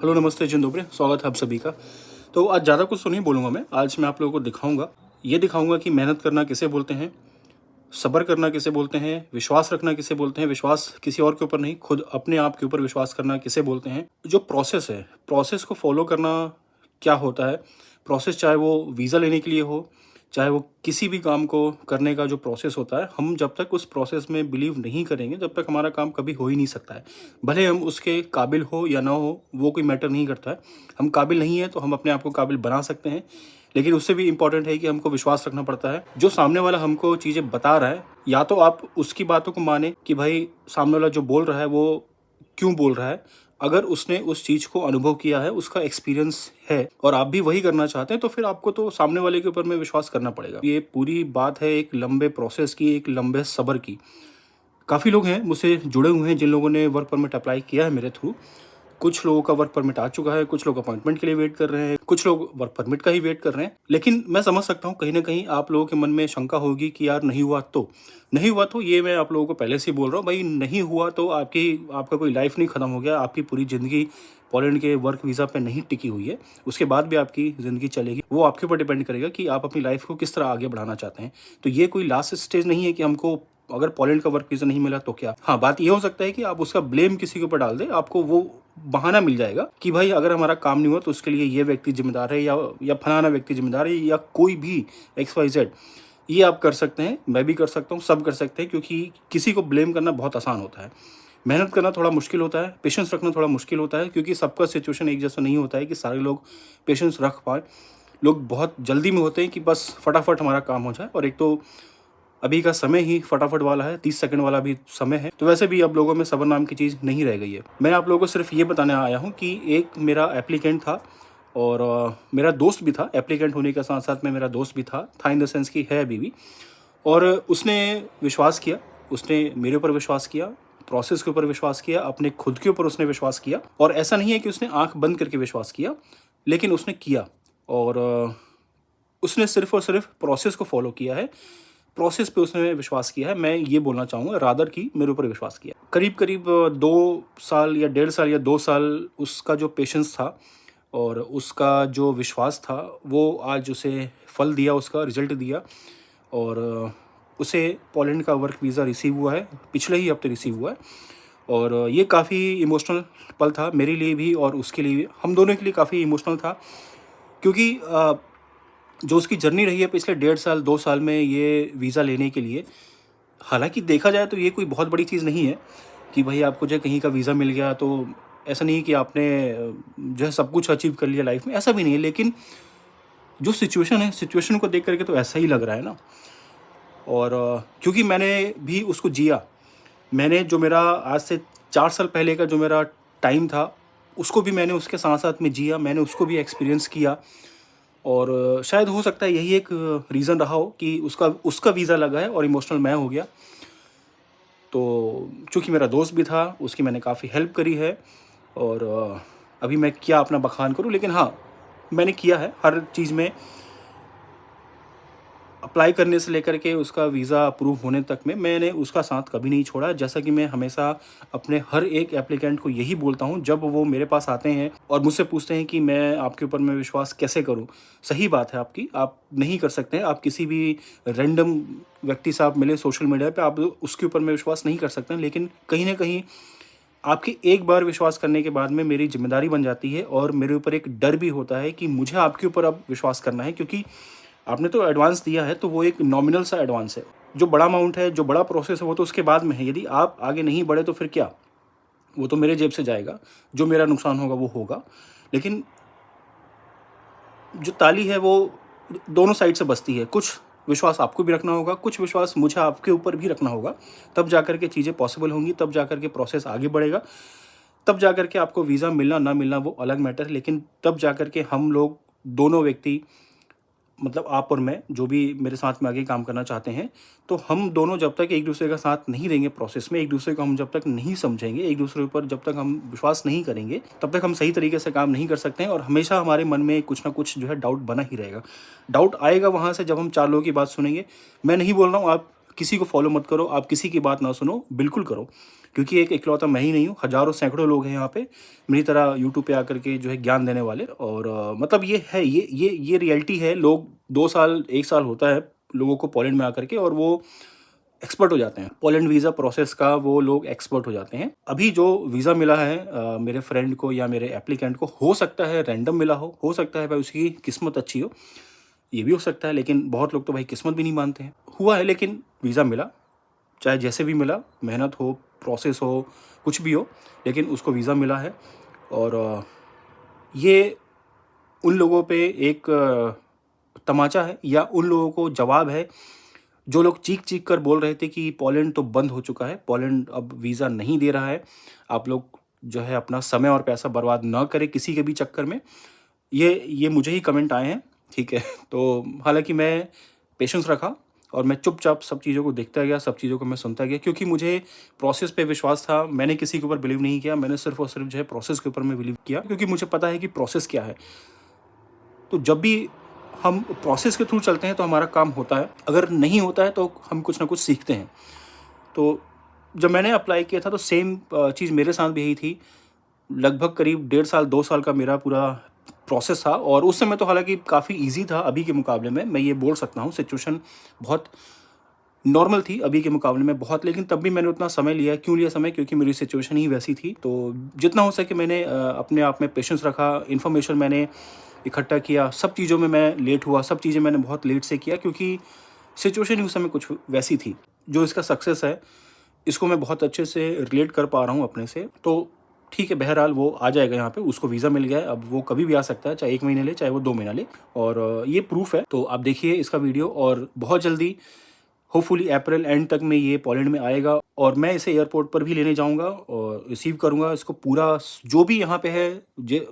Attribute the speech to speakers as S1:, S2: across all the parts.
S1: Hello, नमस्ते, जिन दोपहर स्वागत है आप सभी का। तो आज ज़्यादा कुछ तो नहीं बोलूँगा मैं, आज मैं आप लोगों को दिखाऊँगा कि मेहनत करना किसे बोलते हैं, सब्र करना किसे बोलते हैं, विश्वास रखना किसे बोलते हैं, विश्वास किसी और के ऊपर नहीं, खुद अपने आप के ऊपर विश्वास करना किसे बोलते हैं। जो प्रोसेस है, प्रोसेस को फ़ॉलो करना क्या होता है, प्रोसेस चाहे वो वीज़ा लेने के लिए हो, चाहे वो किसी भी काम को करने का जो प्रोसेस होता है, हम जब तक उस प्रोसेस में बिलीव नहीं करेंगे, जब तक हमारा काम कभी हो ही नहीं सकता है। भले हम उसके काबिल हो या ना हो, वो कोई मैटर नहीं करता है। हम काबिल नहीं हैं, तो हम अपने आप को काबिल बना सकते हैं, लेकिन उससे भी इम्पोर्टेंट है कि हमको विश्वास रखना पड़ता है। जो सामने वाला हमको चीज़ें बता रहा है, या तो आप उसकी बातों को मानें कि भाई सामने वाला जो बोल रहा है, वो क्यों बोल रहा है। अगर उसने उस चीज़ को अनुभव किया है, उसका एक्सपीरियंस है और आप भी वही करना चाहते हैं, तो फिर आपको तो सामने वाले के ऊपर में विश्वास करना पड़ेगा। ये पूरी बात है एक लंबे प्रोसेस की, एक लंबे सब्र की। काफ़ी लोग हैं मुझसे जुड़े हुए हैं जिन लोगों ने वर्क परमिट अप्लाई किया है मेरे थ्रू। कुछ लोगों का वर्क परमिट आ चुका है, कुछ लोग अपॉइंटमेंट के लिए वेट कर रहे हैं, कुछ लोग वर्क परमिट का ही वेट कर रहे हैं। लेकिन मैं समझ सकता हूँ कहीं न कहीं आप लोगों के मन में शंका होगी कि यार नहीं हुआ तो? नहीं हुआ तो ये मैं आप लोगों को पहले से ही बोल रहा हूँ, भाई नहीं हुआ तो आपका कोई लाइफ़ नहीं ख़त्म हो गया, आपकी पूरी ज़िंदगी पोलैंड के वर्क वीज़ा पे नहीं टिकी हुई है। उसके बाद भी आपकी ज़िंदगी चलेगी। वो आपके ऊपर डिपेंड करेगा कि आप अपनी लाइफ़ को किस तरह आगे बढ़ाना चाहते हैं। तो ये कोई लास्ट स्टेज नहीं है कि हमको अगर पोलैंड का वर्क वीज़ा नहीं मिला तो क्या? हाँ, बात ये हो सकता है कि आप उसका ब्लेम किसी के ऊपर डाल दें, आपको वो बहाना मिल जाएगा कि भाई अगर हमारा काम नहीं हुआ तो उसके लिए ये व्यक्ति ज़िम्मेदार है या फलाना व्यक्ति ज़िम्मेदार है या कोई भी एक्स वाई ज़ेड। ये आप कर सकते हैं, मैं भी कर सकता हूँ, सब कर सकते हैं, क्योंकि किसी को ब्लेम करना बहुत आसान होता है। मेहनत करना थोड़ा मुश्किल होता है, पेशेंस रखना थोड़ा मुश्किल होता है, क्योंकि सबका सिचुएशन एक जैसा नहीं होता है कि सारे लोग पेशेंस रख पाएँ। लोग बहुत जल्दी में होते हैं कि बस फटाफट हमारा काम हो जाए, और एक तो अभी का समय ही फटाफट वाला है, 30 सेकंड वाला भी समय है, तो वैसे भी अब लोगों में सब्र नाम की चीज़ नहीं रह गई है। मैं आप लोगों को सिर्फ ये बताने आया हूँ कि एक मेरा एप्लीकेंट था और मेरा दोस्त भी था, एप्लीकेंट होने के साथ-साथ में मेरा दोस्त भी था इन द सेंस कि है अभी भी। और उसने विश्वास किया, उसने मेरे ऊपर विश्वास किया, प्रोसेस के ऊपर विश्वास किया, अपने खुद के ऊपर उसने विश्वास किया, और ऐसा नहीं है कि उसने आँख बंद करके विश्वास किया, लेकिन उसने किया। और उसने सिर्फ़ और सिर्फ़ प्रोसेस को फ़ॉलो किया है। प्रोसेस पे उसने विश्वास किया है, मैं ये बोलना चाहूँगा, रादर कि मेरे ऊपर विश्वास किया। करीब-करीब 2 साल या डेढ़ साल या 2 साल उसका जो पेशेंस था और उसका जो विश्वास था, वो आज उसे फल दिया, उसका रिज़ल्ट दिया। और उसे पोलैंड का वर्क वीज़ा रिसीव हुआ है, पिछले ही हफ़्ते रिसीव हुआ है। और ये काफ़ी इमोशनल पल था मेरे लिए भी और उसके लिए भी, हम दोनों के लिए काफ़ी इमोशनल था, क्योंकि जो उसकी जर्नी रही है पिछले डेढ़ साल, 2 साल में ये वीज़ा लेने के लिए, हालाँकि देखा जाए तो ये कोई बहुत बड़ी चीज़ नहीं है कि भई आपको जो है कहीं का वीज़ा मिल गया, तो ऐसा नहीं है कि आपने जो है सब कुछ अचीव कर लिया लाइफ़ में, ऐसा भी नहीं है। लेकिन जो सिचुएशन है, सिचुएशन को देख कर के तो ऐसा ही लग रहा है ना। और क्योंकि मैंने भी उसको जिया, मैंने जो मेरा आज से 4 साल पहले का जो मेरा टाइम था, उसको भी मैंने उसके साथ-साथ में जिया, मैंने उसको भी एक्सपीरियंस किया। और शायद हो सकता है यही एक रीज़न रहा हो कि उसका उसका वीज़ा लगा है और इमोशनल मैं हो गया। तो चूँकि मेरा दोस्त भी था, उसकी मैंने काफ़ी हेल्प करी है। और अभी मैं क्या अपना बखान करूँ, लेकिन हाँ, मैंने किया है हर चीज़ में, अप्लाई करने से लेकर के उसका वीज़ा अप्रूव होने तक में मैंने उसका साथ कभी नहीं छोड़ा। जैसा कि मैं हमेशा अपने हर एक एप्लीकेंट को यही बोलता हूँ, जब वो मेरे पास आते हैं और मुझसे पूछते हैं कि मैं आपके ऊपर मैं विश्वास कैसे करूँ? सही बात है आपकी, आप नहीं कर सकते हैं, आप किसी भी रैंडम व्यक्ति से आप मिले सोशल मीडिया पे, आप उसके ऊपर में विश्वास नहीं कर सकते हैं। लेकिन कहीं न कहीं आपके एक बार विश्वास करने के बाद में मेरी ज़िम्मेदारी बन जाती है और मेरे ऊपर एक डर भी होता है कि मुझे आपके ऊपर अब विश्वास करना है, क्योंकि आपने तो एडवांस दिया है, तो वो एक नॉमिनल सा एडवांस है। जो बड़ा अमाउंट है, जो बड़ा प्रोसेस है, वो तो उसके बाद में है। यदि आप आगे नहीं बढ़े तो फिर क्या? वो तो मेरे जेब से जाएगा, जो मेरा नुकसान होगा वो होगा। लेकिन जो ताली है वो दोनों साइड से बजती है। कुछ विश्वास आपको भी रखना होगा, कुछ विश्वास मुझे आपके ऊपर भी रखना होगा। तब जाकर के चीज़ें पॉसिबल होंगी, तब जाकर के प्रोसेस आगे बढ़ेगा, तब जाकर के आपको वीज़ा मिलना ना मिलना वो अलग मैटर है। लेकिन तब जाकर के हम लोग दोनों व्यक्ति, मतलब आप और मैं, जो भी मेरे साथ में आगे काम करना चाहते हैं, तो हम दोनों जब तक एक-दूसरे का साथ नहीं देंगे प्रोसेस में, एक-दूसरे को हम जब तक नहीं समझेंगे, एक-दूसरे ऊपर जब तक हम विश्वास नहीं करेंगे, तब तक हम सही तरीके से काम नहीं कर सकते हैं। और हमेशा हमारे मन में कुछ ना कुछ जो है डाउट बना ही रहेगा। डाउट आएगा वहाँ से जब हम 4 लोगों की बात सुनेंगे। मैं नहीं बोल रहा हूँ आप किसी को फॉलो मत करो, आप किसी की बात ना सुनो, बिल्कुल करो, क्योंकि एक इकलौता मैं ही नहीं हूँ, हज़ारों सैकड़ों लोग हैं यहाँ पे मेरी तरह यूट्यूब पे आकर के जो है ज्ञान देने वाले। और मतलब ये है, ये रियलिटी है। लोग 2 साल 1 साल होता है लोगों को पोलैंड में आकर के, और वो एक्सपर्ट हो जाते हैं। पोलैंड वीज़ा प्रोसेस का वो लोग एक्सपर्ट हो जाते हैं। अभी जो वीज़ा मिला है मेरे फ्रेंड को या मेरे एप्लीकेंट को, हो सकता है रैंडम मिला हो सकता है भाई उसकी किस्मत अच्छी हो, ये भी हो सकता है। लेकिन बहुत लोग तो भाई किस्मत भी नहीं मानते हैं। हुआ है लेकिन वीज़ा मिला, चाहे जैसे भी मिला, मेहनत हो, प्रोसेस हो, कुछ भी हो, लेकिन उसको वीज़ा मिला है। और ये उन लोगों पे एक तमाचा है, या उन लोगों को जवाब है जो लोग चीख-चीख कर बोल रहे थे कि पोलैंड तो बंद हो चुका है, पोलैंड अब वीज़ा नहीं दे रहा है, आप लोग जो है अपना समय और पैसा बर्बाद ना करें किसी के भी चक्कर में। ये मुझे ही कमेंट आए हैं, ठीक है? तो हालाँकि मैं पेशेंस रखा और मैं चुपचाप सब चीज़ों को देखता गया, सब चीज़ों को मैं सुनता गया, क्योंकि मुझे प्रोसेस पे विश्वास था। मैंने किसी के ऊपर बिलीव नहीं किया, मैंने सिर्फ़ और सिर्फ़ जो है प्रोसेस के ऊपर मैं बिलीव किया, क्योंकि मुझे पता है कि प्रोसेस क्या है। तो जब भी हम प्रोसेस के थ्रू चलते हैं तो हमारा काम होता है, अगर नहीं होता है तो हम कुछ ना कुछ सीखते हैं। तो जब मैंने अप्लाई किया था तो सेम चीज़ मेरे साथ भी यही थी। लगभग करीब 1.5 साल 2 साल का मेरा पूरा प्रोसेस था, और उस समय तो हालाँकि काफ़ी ईज़ी था अभी के मुकाबले में, मैं ये बोल सकता हूँ। सिचुएशन बहुत नॉर्मल थी अभी के मुकाबले में बहुत, लेकिन तब भी मैंने उतना समय लिया। क्यों लिया समय? क्योंकि मेरी सिचुएशन ही वैसी थी। तो जितना हो सके मैंने अपने आप में पेशेंस रखा, इन्फॉर्मेशन मैंने इकट्ठा किया, सब चीज़ों में मैं लेट हुआ, सब चीज़ें मैंने बहुत लेट से किया, क्योंकि सिचुएशन ही उस समय कुछ वैसी थी। जो इसका सक्सेस है, इसको मैं बहुत अच्छे से रिलेट कर पा रहा हूँ अपने से। तो ठीक है, बहरहाल वो आ जाएगा यहाँ पे, उसको वीज़ा मिल गया है, अब वो कभी भी आ सकता है, चाहे 1 महीने ले, चाहे वो 2 महीना ले। और ये प्रूफ़ है। तो आप देखिए इसका वीडियो, और बहुत जल्दी होपफुली अप्रैल एंड तक में ये पोलैंड में आएगा, और मैं इसे एयरपोर्ट पर भी लेने जाऊँगा और रिसीव करूँगा इसको। पूरा जो भी यहाँ पे है, जे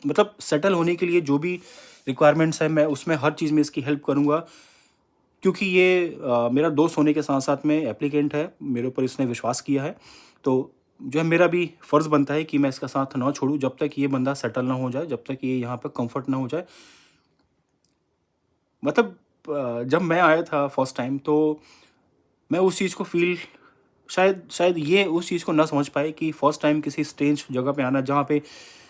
S1: मतलब सेटल होने के लिए जो भी रिक्वायरमेंट्स हैं, मैं उसमें हर चीज़ में इसकी हेल्प करूँगा, क्योंकि ये मेरा दोस्त होने के साथ-साथ में एप्लीकेंट है, मेरे ऊपर इसने विश्वास किया है। तो जो है मेरा भी फ़र्ज़ बनता है कि मैं इसका साथ ना छोड़ूँ जब तक ये बंदा सेटल ना हो जाए, जब तक ये यहाँ पे कम्फ़र्ट ना हो जाए। मतलब जब मैं आया था फर्स्ट टाइम, तो मैं उस चीज़ को फ़ील, शायद ये उस चीज़ को ना समझ पाए कि फर्स्ट टाइम किसी स्ट्रेंज जगह पे आना, जहाँ पे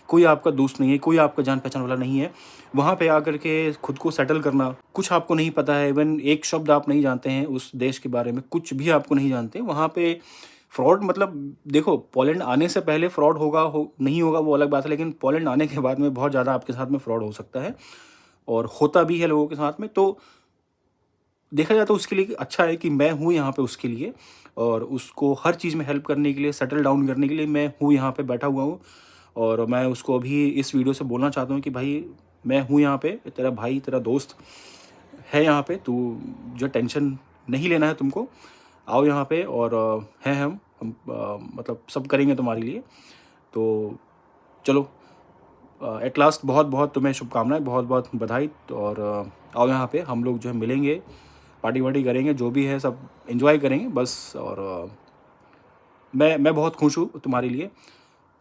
S1: कोई आपका दोस्त नहीं है, कोई आपका जान-पहचान वाला नहीं है। वहाँ पे आकर के खुद को सेटल करना, कुछ आपको नहीं पता है, इवन एक शब्द आप नहीं जानते हैं उस देश के बारे में, कुछ भी आपको नहीं जानते। वहाँ पे फ्रॉड, मतलब देखो, पोलैंड आने से पहले फ्रॉड होगा नहीं होगा वो अलग बात है, लेकिन पोलैंड आने के बाद में बहुत ज़्यादा आपके साथ में फ्रॉड हो सकता है, और होता भी है लोगों के साथ में। तो देखा जाए तो उसके लिए अच्छा है कि मैं हूँ यहाँ पे उसके लिए, और उसको हर चीज़ में हेल्प करने के लिए, सेटल डाउन करने के लिए मैं हूँ यहाँ पे, बैठा हुआ हूँ। और मैं उसको अभी इस वीडियो से बोलना चाहता हूँ कि भाई, मैं हूँ यहाँ पे, तेरा भाई, तेरा दोस्त है यहाँ पे, तू जो टेंशन नहीं लेना है तुमको, आओ यहाँ पे, और हैं हम मतलब सब करेंगे तुम्हारे लिए। तो चलो, एट लास्ट बहुत बहुत तुम्हें शुभकामनाएँ, बहुत बहुत बधाई। और आओ यहाँ पे, हम लोग जो है मिलेंगे, पार्टी वार्टी करेंगे, जो भी है सब एंजॉय करेंगे बस। और मैं बहुत खुश हूँ तुम्हारे लिए।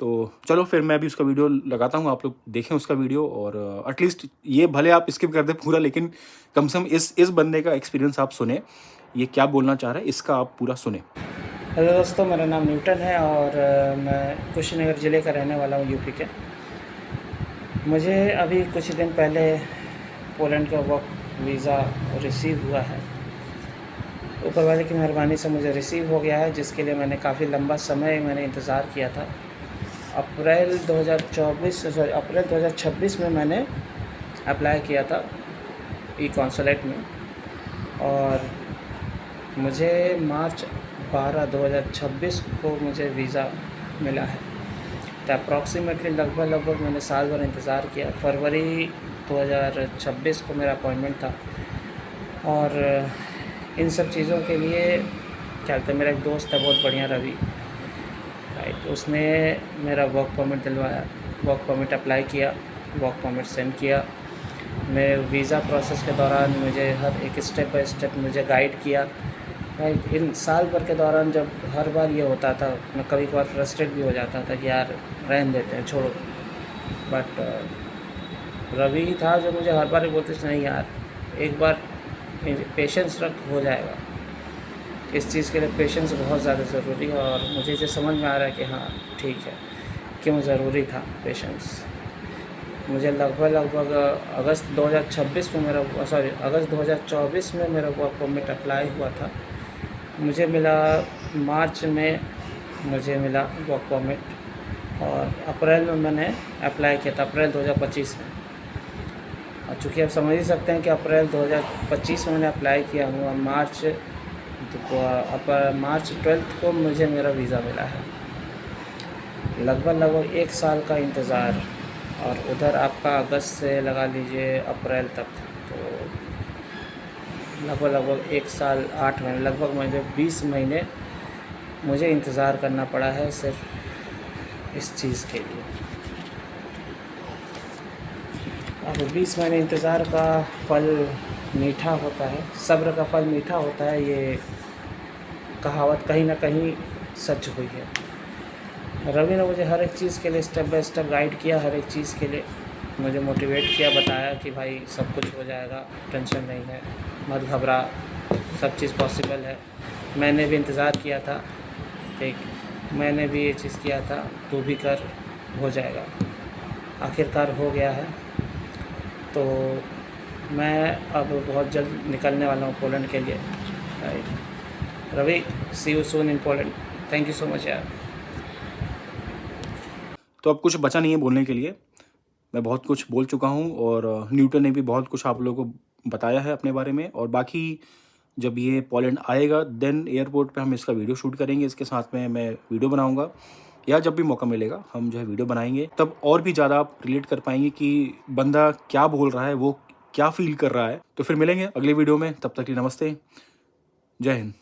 S1: तो चलो फिर मैं भी उसका वीडियो लगाता हूँ, आप लोग देखें उसका वीडियो, और एटलीस्ट ये भले आप स्किप कर दें पूरा, लेकिन कम से कम इस बंदे का एक्सपीरियंस आप सुने, ये क्या बोलना चाह रहा है इसका आप पूरा सुने।
S2: हेलो दोस्तों, मेरा नाम न्यूटन है और मैं कुशीनगर ज़िले का रहने वाला हूँ, यूपी के। मुझे अभी कुछ दिन पहले पोलैंड का वर्क वीज़ा रिसीव हुआ है। ऊपर वाले की मेहरबानी से मुझे रिसीव हो गया है, जिसके लिए मैंने काफ़ी लंबा समय इंतज़ार किया था। अप्रैल 2026 में मैंने अप्लाई किया था ई कॉन्सुलेट में, और मुझे मार्च 12, 2026 को मुझे वीज़ा मिला है। तो अप्रॉक्सीमेटली लगभग मैंने साल भर इंतज़ार किया। फरवरी 2026 को मेरा अपॉइंटमेंट था, और इन सब चीज़ों के लिए क्या कहते हैं, मेरा एक दोस्त है बहुत बढ़िया, रवि, राइट, उसने मेरा वर्क परमिट दिलवाया, वर्क परमिट अप्लाई किया, वर्क परमिट सेंड किया। मैं वीज़ा प्रोसेस के दौरान मुझे हर एक स्टेप बाय स्टेप मुझे गाइड किया, राइट। इन साल भर के दौरान जब हर बार ये होता था, मैं कभी कभार फ्रस्ट्रेट भी हो जाता था कि यार रहने देते हैं, छोड़ो। बट रवि था जो मुझे हर बार बोलते थे, नहीं यार, एक बार पेशेंस रख, हो जाएगा। इस चीज़ के लिए पेशेंस बहुत ज़्यादा ज़रूरी है और मुझे इसे समझ में आ रहा है कि हाँ ठीक है, क्यों ज़रूरी था पेशेंस। मुझे लगभग अगस्त 2026 में अगस्त 2024 में मेरा वर्क परमिट अप्लाई हुआ था। मुझे मिला मार्च में, मुझे मिला वर्क परमिट और अप्रैल में मैंने अप्लाई किया था, अप्रैल 2025 में। और चूँकि आप समझ ही सकते हैं कि अप्रैल 2025 में मैंने अप्लाई किया हूँ और मार्च 12 को मुझे मेरा वीज़ा मिला है। लगभग 1 साल का इंतज़ार और उधर आपका अगस्त से लगा लीजिए अप्रैल तक, तो लगभग 1 साल 8 महीने, लगभग मुझे 20 महीने मुझे इंतज़ार करना पड़ा है सिर्फ इस चीज़ के लिए। अब 20 महीने इंतज़ार का फल मीठा होता है, सब्र का फल मीठा होता है, ये कहावत कहीं ना कहीं सच हुई है। रवि ने मुझे हर एक चीज़ के लिए स्टेप बाय स्टेप गाइड किया, हर एक चीज़ के लिए मुझे मोटिवेट किया, बताया कि भाई सब कुछ हो जाएगा, टेंशन नहीं है, मत घबरा, सब चीज़ पॉसिबल है। मैंने भी इंतज़ार किया था, ठीक, मैंने भी ये चीज़ किया था, तू भी कर, हो जाएगा। आखिरकार हो गया है। तो मैं अब बहुत जल्द निकलने वाला हूँ पोलैंड के लिए। Right Ravi, see you soon in Poland. Thank you so much यार।
S1: तो अब कुछ बचा नहीं है बोलने के लिए, मैं बहुत कुछ बोल चुका हूँ और न्यूटन ने भी बहुत कुछ आप लोगों को बताया है अपने बारे में। और बाकी जब ये पोलैंड आएगा देन एयरपोर्ट पे हम इसका वीडियो शूट करेंगे, इसके साथ में मैं वीडियो बनाऊंगा, या जब भी मौका मिलेगा हम जो है वीडियो बनाएंगे, तब और भी ज़्यादा आप रिलेट कर पाएंगे कि बंदा क्या बोल रहा है, वो क्या फील कर रहा है। तो फिर मिलेंगे अगले वीडियो में, तब तक के लिए नमस्ते, जय हिंद।